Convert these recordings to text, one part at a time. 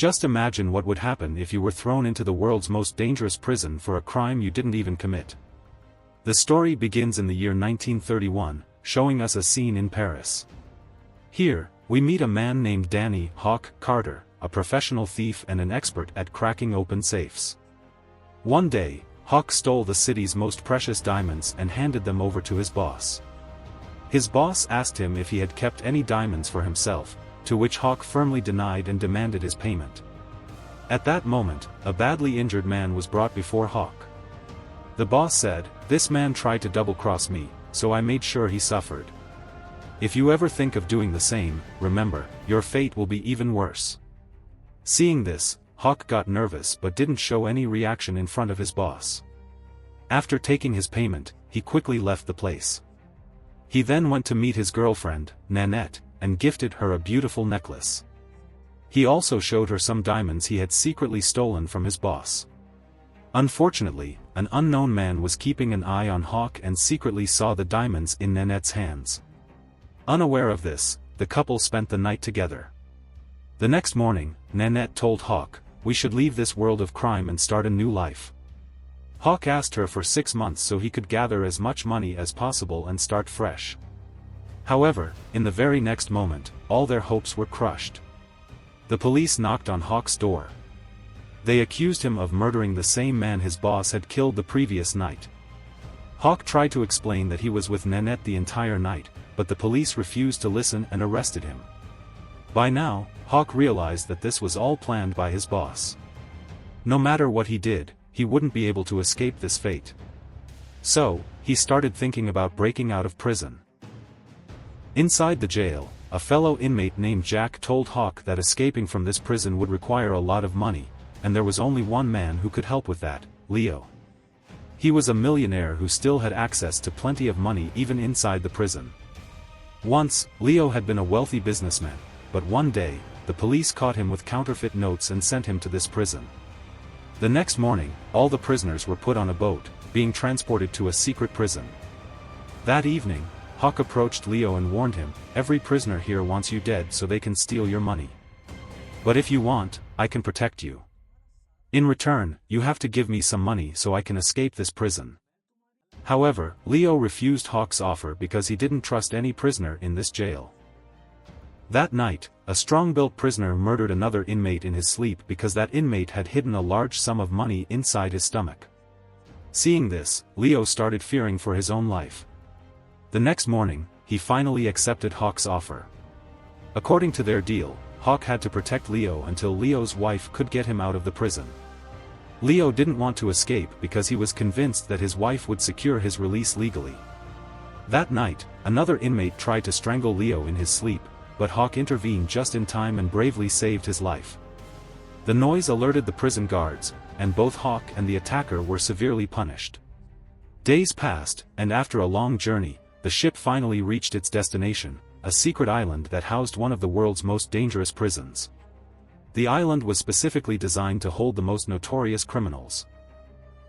Just imagine what would happen if you were thrown into the world's most dangerous prison for a crime you didn't even commit. The story begins in the year 1931, showing us a scene in Paris. Here, we meet a man named Danny "Hawk" Carter, a professional thief and an expert at cracking open safes. One day, Hawk stole the city's most precious diamonds and handed them over to his boss. His boss asked him if he had kept any diamonds for himself, to which Hawk firmly denied and demanded his payment. At that moment, a badly injured man was brought before Hawk. The boss said, "This man tried to double-cross me, so I made sure he suffered. If you ever think of doing the same, remember, your fate will be even worse." Seeing this, Hawk got nervous but didn't show any reaction in front of his boss. After taking his payment, he quickly left the place. He then went to meet his girlfriend, Nanette, and gifted her a beautiful necklace. He also showed her some diamonds he had secretly stolen from his boss. Unfortunately, an unknown man was keeping an eye on Hawk and secretly saw the diamonds in Nanette's hands. Unaware of this, the couple spent the night together. The next morning, Nanette told Hawk, "We should leave this world of crime and start a new life." Hawk asked her for 6 months so he could gather as much money as possible and start fresh. However, in the very next moment, all their hopes were crushed. The police knocked on Hawk's door. They accused him of murdering the same man his boss had killed the previous night. Hawk tried to explain that he was with Nanette the entire night, but the police refused to listen and arrested him. By now, Hawk realized that this was all planned by his boss. No matter what he did, he wouldn't be able to escape this fate. So, he started thinking about breaking out of prison. Inside the jail, a fellow inmate named Jack told Hawk that escaping from this prison would require a lot of money, and there was only one man who could help with that, Leo. He was a millionaire who still had access to plenty of money even inside the prison. Once, Leo had been a wealthy businessman, but one day, the police caught him with counterfeit notes and sent him to this prison. The next morning, all the prisoners were put on a boat, being transported to a secret prison. That evening, Hawk approached Leo and warned him, "Every prisoner here wants you dead so they can steal your money. But if you want, I can protect you. In return, you have to give me some money so I can escape this prison." However, Leo refused Hawk's offer because he didn't trust any prisoner in this jail. That night, a strong-built prisoner murdered another inmate in his sleep because that inmate had hidden a large sum of money inside his stomach. Seeing this, Leo started fearing for his own life. The next morning, he finally accepted Hawk's offer. According to their deal, Hawk had to protect Leo until Leo's wife could get him out of the prison. Leo didn't want to escape because he was convinced that his wife would secure his release legally. That night, another inmate tried to strangle Leo in his sleep, but Hawk intervened just in time and bravely saved his life. The noise alerted the prison guards, and both Hawk and the attacker were severely punished. Days passed, and after a long journey, the ship finally reached its destination, a secret island that housed one of the world's most dangerous prisons. The island was specifically designed to hold the most notorious criminals.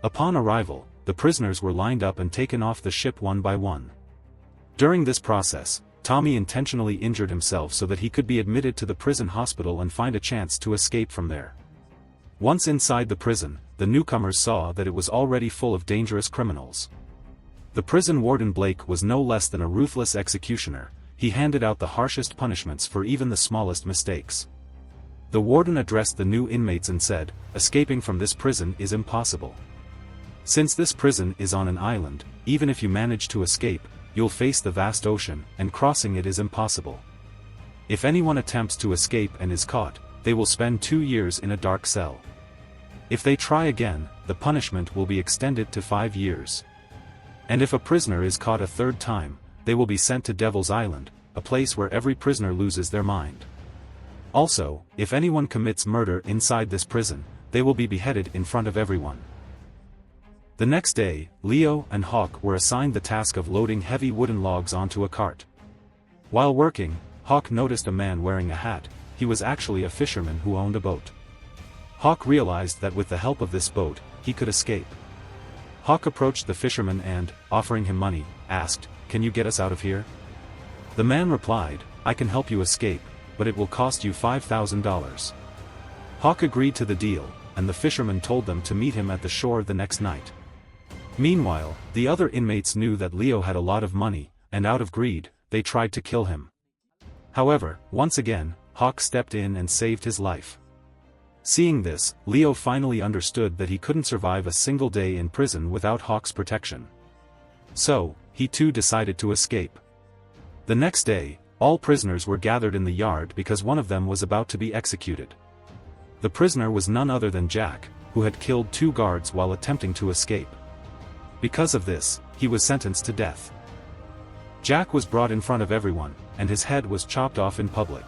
Upon arrival, the prisoners were lined up and taken off the ship one by one. During this process, Tommy intentionally injured himself so that he could be admitted to the prison hospital and find a chance to escape from there. Once inside the prison, the newcomers saw that it was already full of dangerous criminals. The prison warden Blake was no less than a ruthless executioner. He handed out the harshest punishments for even the smallest mistakes. The warden addressed the new inmates and said, "Escaping from this prison is impossible. Since this prison is on an island, even if you manage to escape, you'll face the vast ocean, and crossing it is impossible. If anyone attempts to escape and is caught, they will spend 2 years in a dark cell. If they try again, the punishment will be extended to 5 years. And if a prisoner is caught a third time, they will be sent to Devil's Island, a place where every prisoner loses their mind. Also, if anyone commits murder inside this prison, they will be beheaded in front of everyone." The next day, Leo and Hawk were assigned the task of loading heavy wooden logs onto a cart. While working, Hawk noticed a man wearing a hat. He was actually a fisherman who owned a boat. Hawk realized that with the help of this boat, he could escape. Hawk approached the fisherman and, offering him money, asked, "Can you get us out of here?" The man replied, "I can help you escape, but it will cost you $5,000. Hawk agreed to the deal, and the fisherman told them to meet him at the shore the next night. Meanwhile, the other inmates knew that Leo had a lot of money, and out of greed, they tried to kill him. However, once again, Hawk stepped in and saved his life. Seeing this, Leo finally understood that he couldn't survive a single day in prison without Hawk's protection. So, he too decided to escape. The next day, all prisoners were gathered in the yard because one of them was about to be executed. The prisoner was none other than Jack, who had killed 2 guards while attempting to escape. Because of this, he was sentenced to death. Jack was brought in front of everyone, and his head was chopped off in public.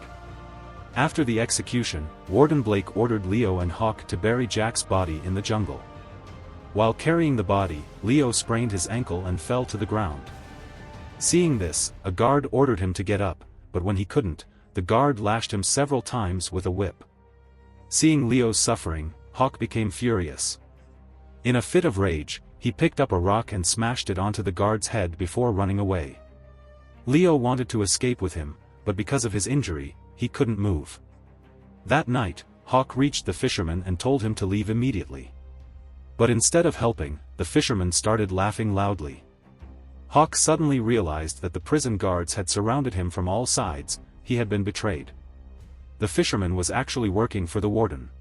After the execution, Warden Blake ordered Leo and Hawk to bury Jack's body in the jungle. While carrying the body, Leo sprained his ankle and fell to the ground. Seeing this, a guard ordered him to get up, but when he couldn't, the guard lashed him several times with a whip. Seeing Leo's suffering, Hawk became furious. In a fit of rage, he picked up a rock and smashed it onto the guard's head before running away. Leo wanted to escape with him, but because of his injury, he couldn't move. That night, Hawk reached the fisherman and told him to leave immediately. But instead of helping, the fisherman started laughing loudly. Hawk suddenly realized that the prison guards had surrounded him from all sides. He had been betrayed. The fisherman was actually working for the warden.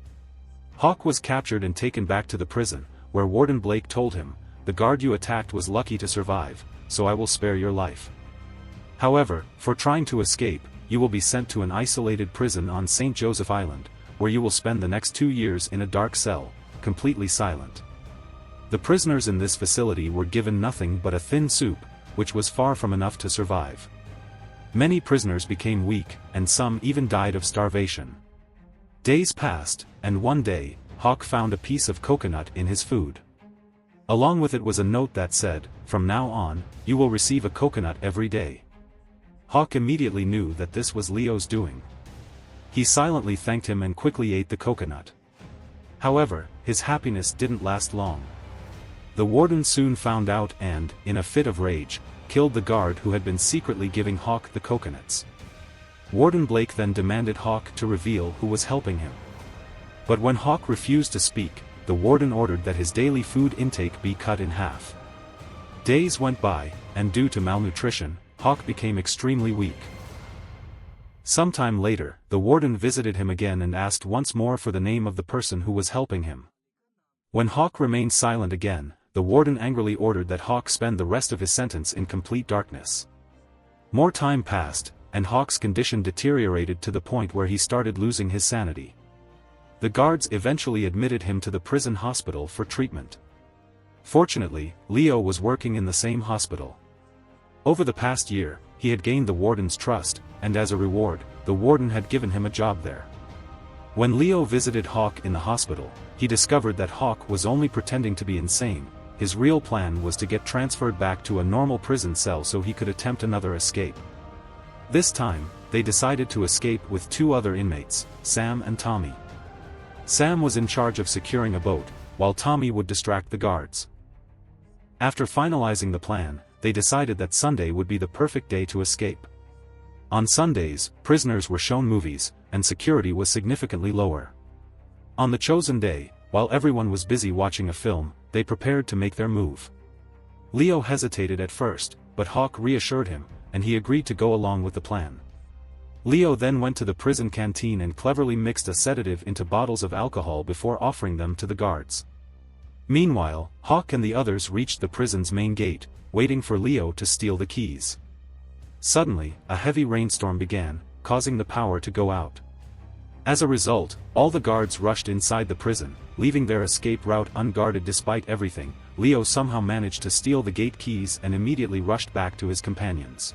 Hawk was captured and taken back to the prison, where Warden Blake told him, "The guard you attacked was lucky to survive, so I will spare your life. However, for trying to escape, you will be sent to an isolated prison on St. Joseph Island, where you will spend the next 2 years in a dark cell, completely silent." The prisoners in this facility were given nothing but a thin soup, which was far from enough to survive. Many prisoners became weak, and some even died of starvation. Days passed, and one day, Hawk found a piece of coconut in his food. Along with it was a note that said, "From now on, you will receive a coconut every day." Hawk immediately knew that this was Leo's doing. He silently thanked him and quickly ate the coconut. However, his happiness didn't last long. The warden soon found out and, in a fit of rage, killed the guard who had been secretly giving Hawk the coconuts. Warden Blake then demanded Hawk to reveal who was helping him. But when Hawk refused to speak, the warden ordered that his daily food intake be cut in half. Days went by, and due to malnutrition, Hawk became extremely weak. Sometime later, the warden visited him again and asked once more for the name of the person who was helping him. When Hawk remained silent again, the warden angrily ordered that Hawk spend the rest of his sentence in complete darkness. More time passed, and Hawk's condition deteriorated to the point where he started losing his sanity. The guards eventually admitted him to the prison hospital for treatment. Fortunately, Leo was working in the same hospital. Over the past year, he had gained the warden's trust, and as a reward, the warden had given him a job there. When Leo visited Hawk in the hospital, he discovered that Hawk was only pretending to be insane. His real plan was to get transferred back to a normal prison cell so he could attempt another escape. This time, they decided to escape with 2 other inmates, Sam and Tommy. Sam was in charge of securing a boat, while Tommy would distract the guards. After finalizing the plan, they decided that Sunday would be the perfect day to escape. On Sundays, prisoners were shown movies, and security was significantly lower. On the chosen day, while everyone was busy watching a film, they prepared to make their move. Leo hesitated at first, but Hawk reassured him, and he agreed to go along with the plan. Leo then went to the prison canteen and cleverly mixed a sedative into bottles of alcohol before offering them to the guards. Meanwhile, Hawk and the others reached the prison's main gate, waiting for Leo to steal the keys. Suddenly, a heavy rainstorm began, causing the power to go out. As a result, all the guards rushed inside the prison, leaving their escape route unguarded. Despite everything, Leo somehow managed to steal the gate keys and immediately rushed back to his companions.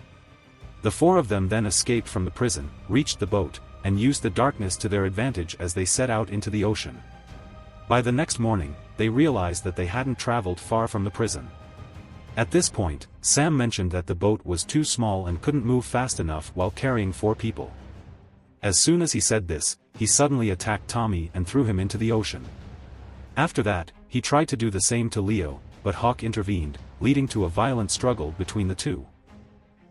The 4 of them then escaped from the prison, reached the boat, and used the darkness to their advantage as they set out into the ocean. By the next morning, they realized that they hadn't traveled far from the prison. At this point, Sam mentioned that the boat was too small and couldn't move fast enough while carrying 4 people. As soon as he said this, he suddenly attacked Tommy and threw him into the ocean. After that, he tried to do the same to Leo, but Hawk intervened, leading to a violent struggle between the two.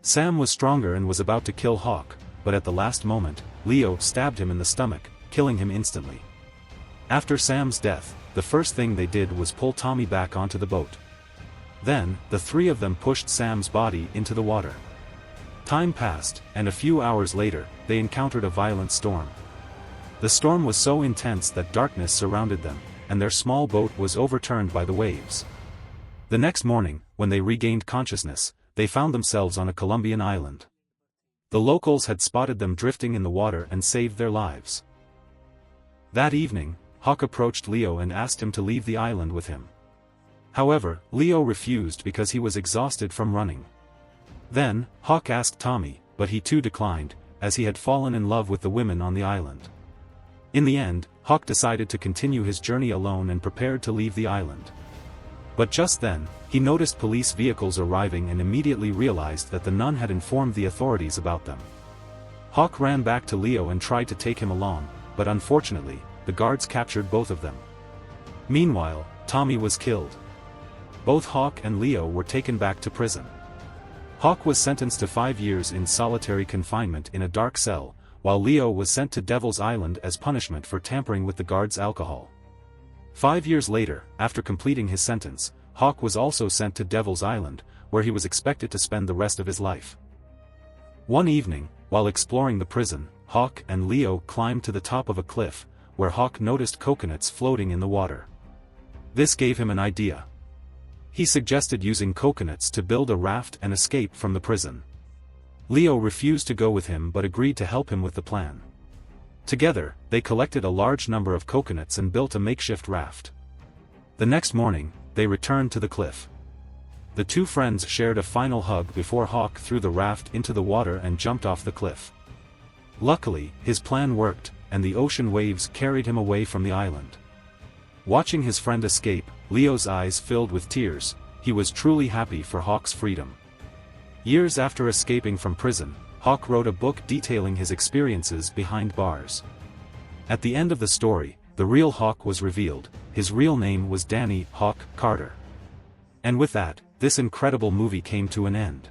Sam was stronger and was about to kill Hawk, but at the last moment, Leo stabbed him in the stomach, killing him instantly. After Sam's death, the first thing they did was pull Tommy back onto the boat. Then, the three of them pushed Sam's body into the water. Time passed, and a few hours later, they encountered a violent storm. The storm was so intense that darkness surrounded them, and their small boat was overturned by the waves. The next morning, when they regained consciousness, they found themselves on a Colombian island. The locals had spotted them drifting in the water and saved their lives. That evening, Hawk approached Leo and asked him to leave the island with him. However, Leo refused because he was exhausted from running. Then, Hawk asked Tommy, but he too declined, as he had fallen in love with the women on the island. In the end, Hawk decided to continue his journey alone and prepared to leave the island. But just then, he noticed police vehicles arriving and immediately realized that the nun had informed the authorities about them. Hawk ran back to Leo and tried to take him along, but unfortunately, the guards captured both of them. Meanwhile, Tommy was killed. Both Hawk and Leo were taken back to prison. Hawk was sentenced to 5 years in solitary confinement in a dark cell, while Leo was sent to Devil's Island as punishment for tampering with the guards' alcohol. 5 years later, after completing his sentence, Hawk was also sent to Devil's Island, where he was expected to spend the rest of his life. One evening, while exploring the prison, Hawk and Leo climbed to the top of a cliff, where Hawk noticed coconuts floating in the water. This gave him an idea. He suggested using coconuts to build a raft and escape from the prison. Leo refused to go with him but agreed to help him with the plan. Together, they collected a large number of coconuts and built a makeshift raft. The next morning, they returned to the cliff. The two friends shared a final hug before Hawk threw the raft into the water and jumped off the cliff. Luckily, his plan worked, and the ocean waves carried him away from the island. Watching his friend escape, Leo's eyes filled with tears. He was truly happy for Hawk's freedom. Years after escaping from prison, Hawk wrote a book detailing his experiences behind bars. At the end of the story, the real Hawk was revealed. His real name was Danny "Hawk" Carter. And with that, this incredible movie came to an end.